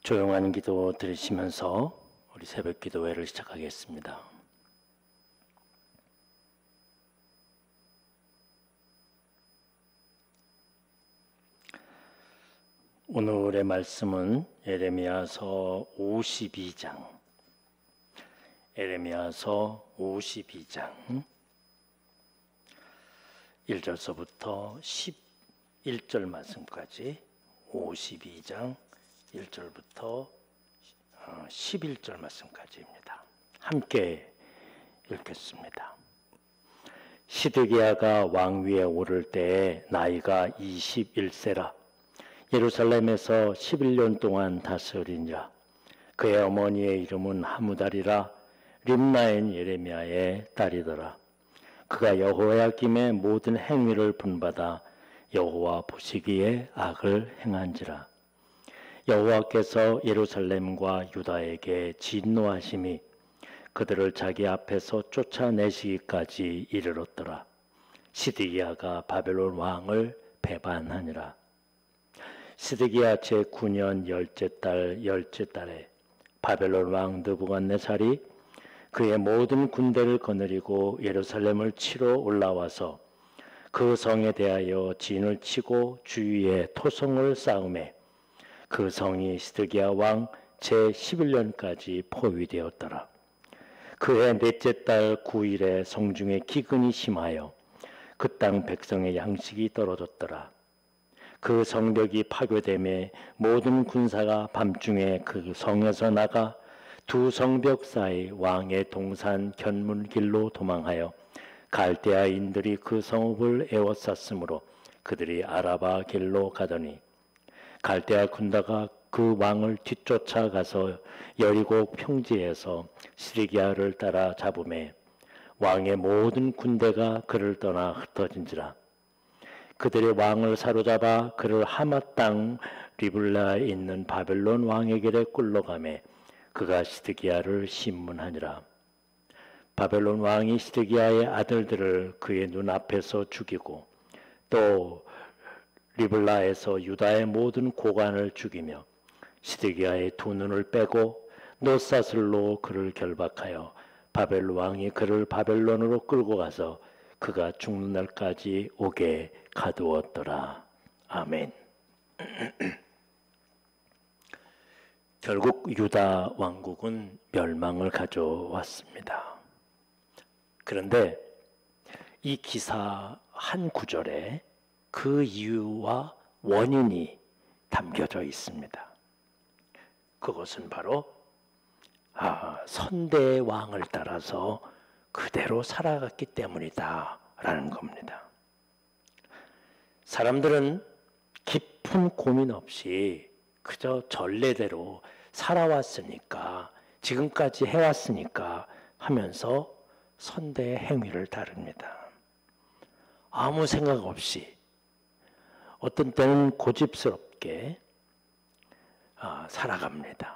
조용한 기도 들으시면서 우리 새벽 기도회를 시작하겠습니다. 오늘의 말씀은 예레미야서 52장 1절서부터 11절 말씀까지 52장 1절부터 11절 말씀까지입니다. 함께 읽겠습니다. 시드기야가 왕위에 오를 때에 나이가 21세라. 예루살렘에서 11년 동안 다스리니라. 그의 어머니의 이름은 하무달이라. 림나엔 예레미야의 딸이더라. 그가 여호야김의 모든 행위를 본받아 여호와 보시기에 악을 행한지라. 여호와께서 예루살렘과 유다에게 진노하심이 그들을 자기 앞에서 쫓아내시기까지 이르렀더라. 시드기야가 바벨론 왕을 배반하니라. 시드기야 제9년 열째 달에 바벨론 왕 느부갓네살이 그의 모든 군대를 거느리고 예루살렘을 치러 올라와서 그 성에 대하여 진을 치고 주위에 토성을 쌓음에 그 성이 시드기야 왕 제11년까지 포위되었더라. 그해 넷째 달 9일에 성중에 기근이 심하여 그 땅 백성의 양식이 떨어졌더라. 그 성벽이 파괴됨에 모든 군사가 밤중에 그 성에서 나가 두 성벽 사이 왕의 동산 견문길로 도망하여 갈대아인들이 그 성읍을 에워쌌으므로 그들이 아라바 길로 가더니 갈대아 군대가 그 왕을 뒤쫓아가서 여리고 평지에서 시드기야를 따라 잡음에 왕의 모든 군대가 그를 떠나 흩어진지라. 그들이 왕을 사로잡아 그를 하마 땅 리블라에 있는 바벨론 왕의 길에 끌러가매 그가 시드기야를 심문하니라. 바벨론 왕이 시드기야의 아들들을 그의 눈앞에서 죽이고 또 리블라에서 유다의 모든 고관을 죽이며 시드기야의 두 눈을 빼고 놋사슬로 그를 결박하여 바벨론 왕이 그를 바벨론으로 끌고 가서 그가 죽는 날까지 오게 가두었더라. 아멘. 결국 유다 왕국은 멸망을 가져왔습니다. 그런데 이 기사 한 구절에 그 이유와 원인이 담겨져 있습니다. 그것은 바로 선대의 왕을 따라서 그대로 살아갔기 때문이다 라는 겁니다. 사람들은 깊은 고민 없이 그저 전례대로 살아왔으니까, 지금까지 해왔으니까 하면서 선대의 행위를 따릅니다. 아무 생각 없이, 어떤 때는 고집스럽게 살아갑니다.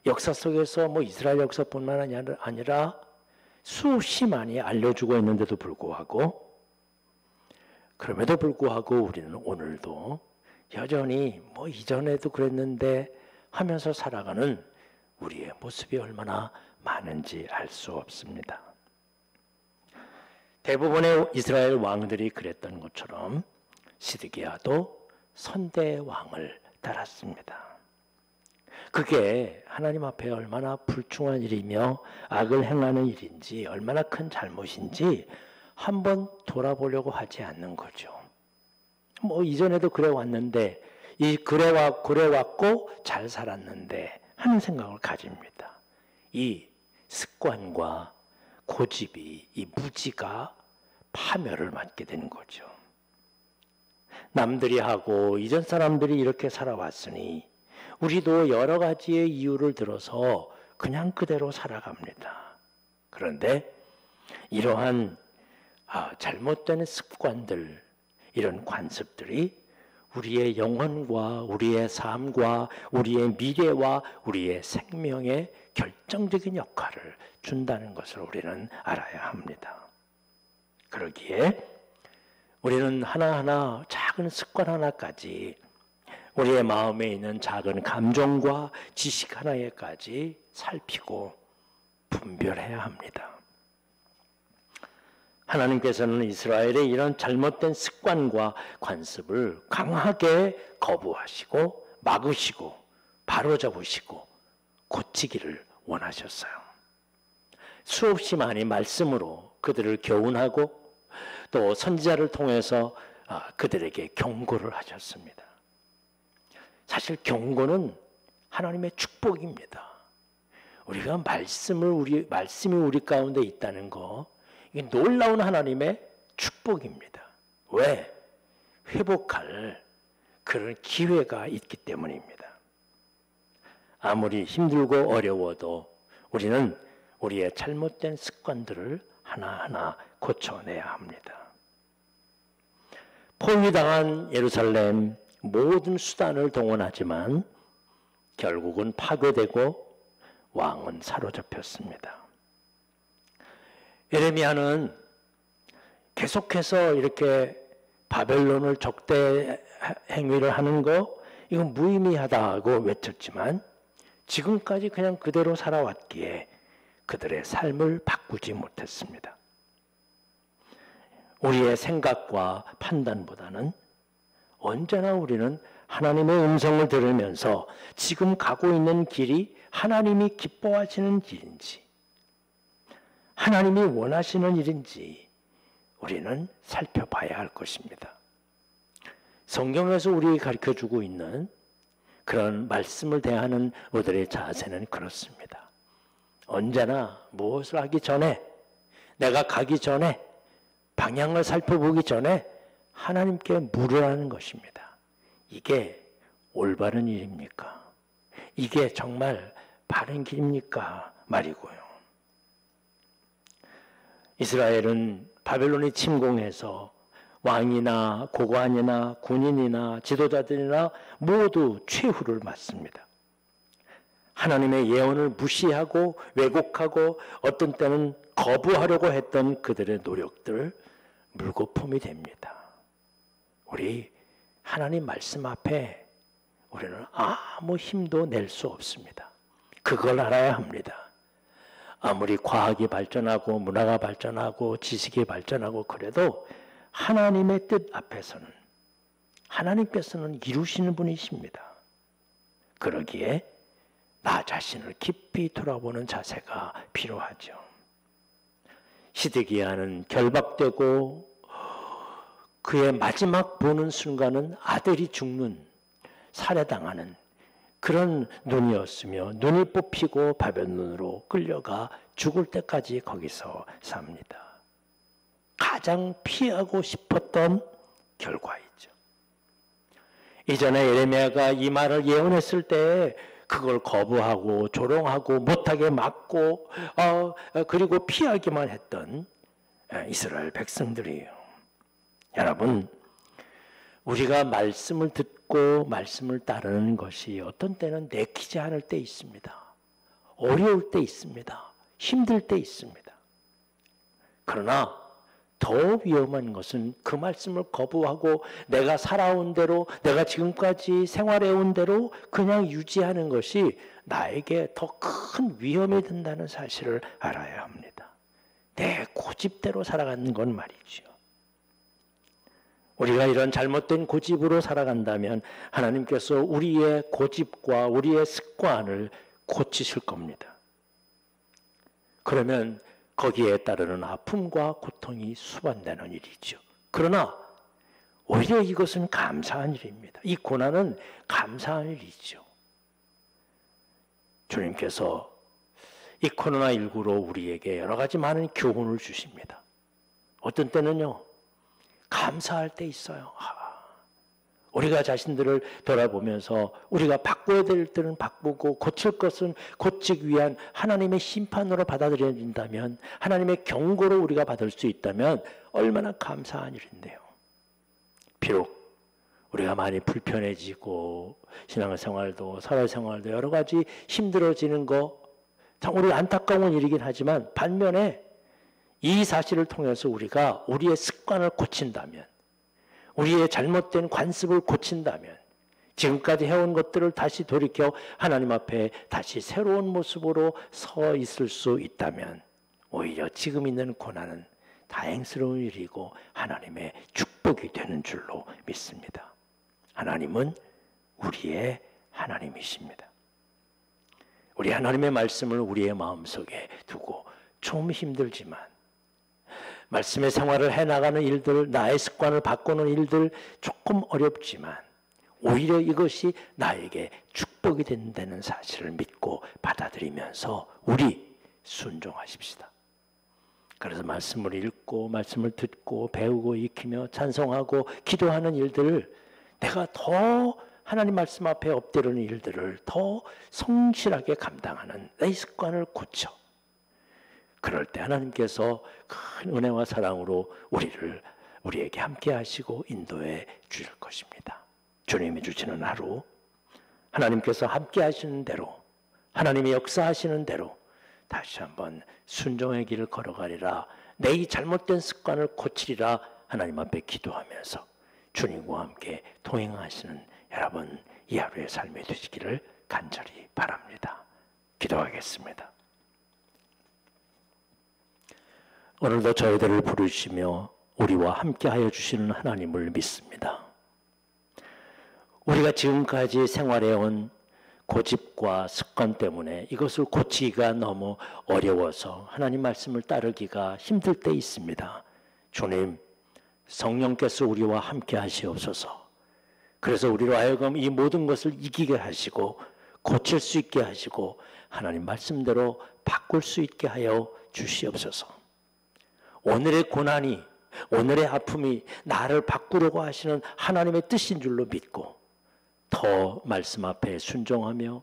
역사 속에서 이스라엘 역사뿐만 아니라 수없이 알려주고 있는데도 불구하고, 그럼에도 불구하고 우리는 오늘도 여전히 이전에도 그랬는데 하면서 살아가는 우리의 모습이 얼마나 많은지 알 수 없습니다. 대부분의 이스라엘 왕들이 그랬던 것처럼 시드기야도 선대의 왕을 따랐습니다. 그게 하나님 앞에 얼마나 불충한 일이며 악을 행하는 일인지, 얼마나 큰 잘못인지 한번 돌아보려고 하지 않는 거죠. 이전에도 그래왔는데, 그래왔고 잘 살았는데 하는 생각을 가집니다. 이 습관과 고집이, 이 무지가 파멸을 맞게 되는 거죠. 남들이 하고 이전 사람들이 이렇게 살아왔으니 우리도 여러 가지의 이유를 들어서 그냥 그대로 살아갑니다. 그런데 이러한 잘못된 습관들, 이런 관습들이 우리의 영혼과 우리의 삶과 우리의 미래와 우리의 생명에 결정적인 역할을 준다는 것을 우리는 알아야 합니다. 그러기에 우리는 하나하나 작은 습관 하나까지 우리의 마음에 있는 작은 감정과 지식 하나에까지 살피고 분별해야 합니다. 하나님께서는 이스라엘의 이런 잘못된 습관과 관습을 강하게 거부하시고 막으시고 바로잡으시고 고치기를 원하셨어요. 수없이 많이 말씀으로 그들을 교훈하고 또 선지자를 통해서 그들에게 경고를 하셨습니다. 사실 경고는 하나님의 축복입니다. 우리가 말씀이 우리 가운데 있다는 거, 이게 놀라운 하나님의 축복입니다. 왜? 회복할 그런 기회가 있기 때문입니다. 아무리 힘들고 어려워도 우리는 우리의 잘못된 습관들을 하나하나 고쳐내야 합니다. 포위당한 예루살렘, 모든 수단을 동원하지만 결국은 파괴되고 왕은 사로잡혔습니다. 예레미야는 계속해서 이렇게 바벨론을 적대 행위를 하는 거, 이건 무의미하다고 외쳤지만 지금까지 그냥 그대로 살아왔기에 그들의 삶을 바꾸지 못했습니다. 우리의 생각과 판단보다는 언제나 우리는 하나님의 음성을 들으면서 지금 가고 있는 길이 하나님이 기뻐하시는 길인지, 하나님이 원하시는 일인지 우리는 살펴봐야 할 것입니다. 성경에서 우리에게 가르쳐주고 있는 그런 말씀을 대하는 우리들의 자세는 그렇습니다. 언제나 무엇을 하기 전에, 내가 가기 전에, 방향을 살펴보기 전에 하나님께 물으라는 것입니다. 이게 올바른 일입니까? 이게 정말 바른 길입니까? 말이고요. 이스라엘은 바벨론이 침공해서 왕이나 고관이나 군인이나 지도자들이나 모두 최후를 맞습니다. 하나님의 예언을 무시하고 왜곡하고 어떤 때는 거부하려고 했던 그들의 노력들 물거품이 됩니다. 우리 하나님 말씀 앞에 우리는 아무 힘도 낼 수 없습니다. 그걸 알아야 합니다. 아무리 과학이 발전하고 문화가 발전하고 지식이 발전하고 그래도 하나님의 뜻 앞에서는 하나님께서는 이루시는 분이십니다. 그러기에 나 자신을 깊이 돌아보는 자세가 필요하죠. 시드기야는 결박되고 그의 마지막 보는 순간은 아들이 죽는, 살해당하는 그런 눈이었으며 눈이 뽑히고 바벨론으로 끌려가 죽을 때까지 거기서 삽니다. 가장 피하고 싶었던 결과이죠. 이전에 예레미야가 이 말을 예언했을 때 그걸 거부하고 조롱하고 못하게 막고 그리고 피하기만 했던 이스라엘 백성들이에요. 여러분, 우리가 말씀을 듣고 말씀을 따르는 것이 어떤 때는 내키지 않을 때 있습니다. 어려울 때 있습니다. 힘들 때 있습니다. 그러나 더 위험한 것은 그 말씀을 거부하고 내가 살아온 대로, 내가 지금까지 생활해온 대로 그냥 유지하는 것이 나에게 더 큰 위험이 된다는 사실을 알아야 합니다. 내 고집대로 살아가는 건 말이죠. 우리가 이런 잘못된 고집으로 살아간다면 하나님께서 우리의 고집과 우리의 습관을 고치실 겁니다. 그러면 거기에 따르는 아픔과 고통이 수반되는 일이죠. 그러나 오히려 이것은 감사한 일입니다. 이 고난은 감사한 일이죠. 주님께서 이 코로나19로 우리에게 여러 가지 많은 교훈을 주십니다. 어떤 때는요, 감사할 때 있어요. 우리가 자신들을 돌아보면서 우리가 바꿔야 될 때는 바꾸고 고칠 것은 고치기 위한 하나님의 심판으로 받아들여진다면, 하나님의 경고로 우리가 받을 수 있다면 얼마나 감사한 일인데요. 비록 우리가 많이 불편해지고 신앙생활도 사회생활도 여러 가지 힘들어지는 거 참 우리 안타까운 일이긴 하지만, 반면에 이 사실을 통해서 우리가 우리의 습관을 고친다면, 우리의 잘못된 관습을 고친다면 지금까지 해온 것들을 다시 돌이켜 하나님 앞에 다시 새로운 모습으로 서 있을 수 있다면 오히려 지금 있는 고난은 다행스러운 일이고 하나님의 축복이 되는 줄로 믿습니다. 하나님은 우리의 하나님이십니다. 우리 하나님의 말씀을 우리의 마음속에 두고 좀 힘들지만 말씀의 생활을 해나가는 일들, 나의 습관을 바꾸는 일들 조금 어렵지만 오히려 이것이 나에게 축복이 된다는 사실을 믿고 받아들이면서 우리 순종하십시다. 그래서 말씀을 읽고 말씀을 듣고 배우고 익히며 찬송하고 기도하는 일들을 내가 더 하나님 말씀 앞에 엎드리는 일들을 더 성실하게 감당하는 내 습관을 고쳐. 그럴 때 하나님께서 큰 은혜와 사랑으로 우리에게 함께 하시고 인도해 주실 것입니다. 주님이 주시는 하루, 하나님께서 함께 하시는 대로, 하나님이 역사하시는 대로 다시 한번 순종의 길을 걸어가리라, 내 이 잘못된 습관을 고치리라 하나님 앞에 기도하면서 주님과 함께 동행하시는 여러분 이 하루의 삶이 되시기를 간절히 바랍니다. 기도하겠습니다. 오늘도 저희들을 부르시며 우리와 함께하여 주시는 하나님을 믿습니다. 우리가 지금까지 생활해온 고집과 습관 때문에 이것을 고치기가 너무 어려워서 하나님 말씀을 따르기가 힘들 때 있습니다. 주님, 성령께서 우리와 함께 하시옵소서. 그래서 우리로 하여금 이 모든 것을 이기게 하시고 고칠 수 있게 하시고 하나님 말씀대로 바꿀 수 있게 하여 주시옵소서. 오늘의 고난이, 오늘의 아픔이 나를 바꾸려고 하시는 하나님의 뜻인 줄로 믿고 더 말씀 앞에 순종하며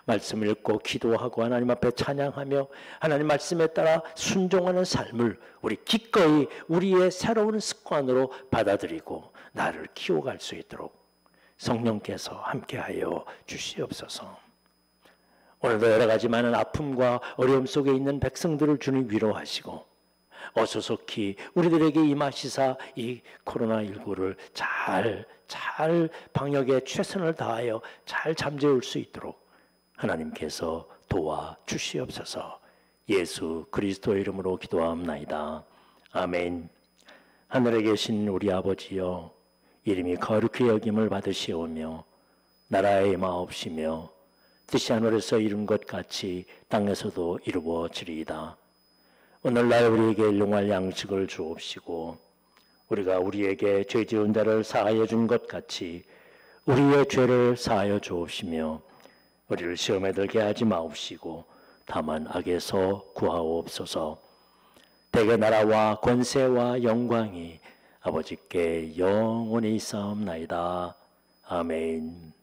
말씀을 읽고 기도하고 하나님 앞에 찬양하며 하나님 말씀에 따라 순종하는 삶을 우리 기꺼이 우리의 새로운 습관으로 받아들이고 나를 키워갈 수 있도록 성령께서 함께하여 주시옵소서. 오늘도 여러 가지 많은 아픔과 어려움 속에 있는 백성들을 주님 위로하시고 어소속히 우리들에게 임하시사 이 코로나19를 잘 방역에 최선을 다하여 잘 잠재울 수 있도록 하나님께서 도와주시옵소서. 예수 그리스도의 이름으로 기도하옵나이다. 아멘. 하늘에 계신 우리 아버지여, 이름이 거룩히 여김을 받으시오며 나라의 임하옵시며 뜻이 하늘에서 이룬 것 같이 땅에서도 이루어지리이다. 오늘날 우리에게 일용할 양식을 주옵시고 우리가 우리에게 죄 지은 자를 사하여 준 것 같이 우리의 죄를 사하여 주옵시며 우리를 시험에 들게 하지 마옵시고 다만 악에서 구하옵소서. 대개 나라와 권세와 영광이 아버지께 영원히 있사옵나이다. 아멘.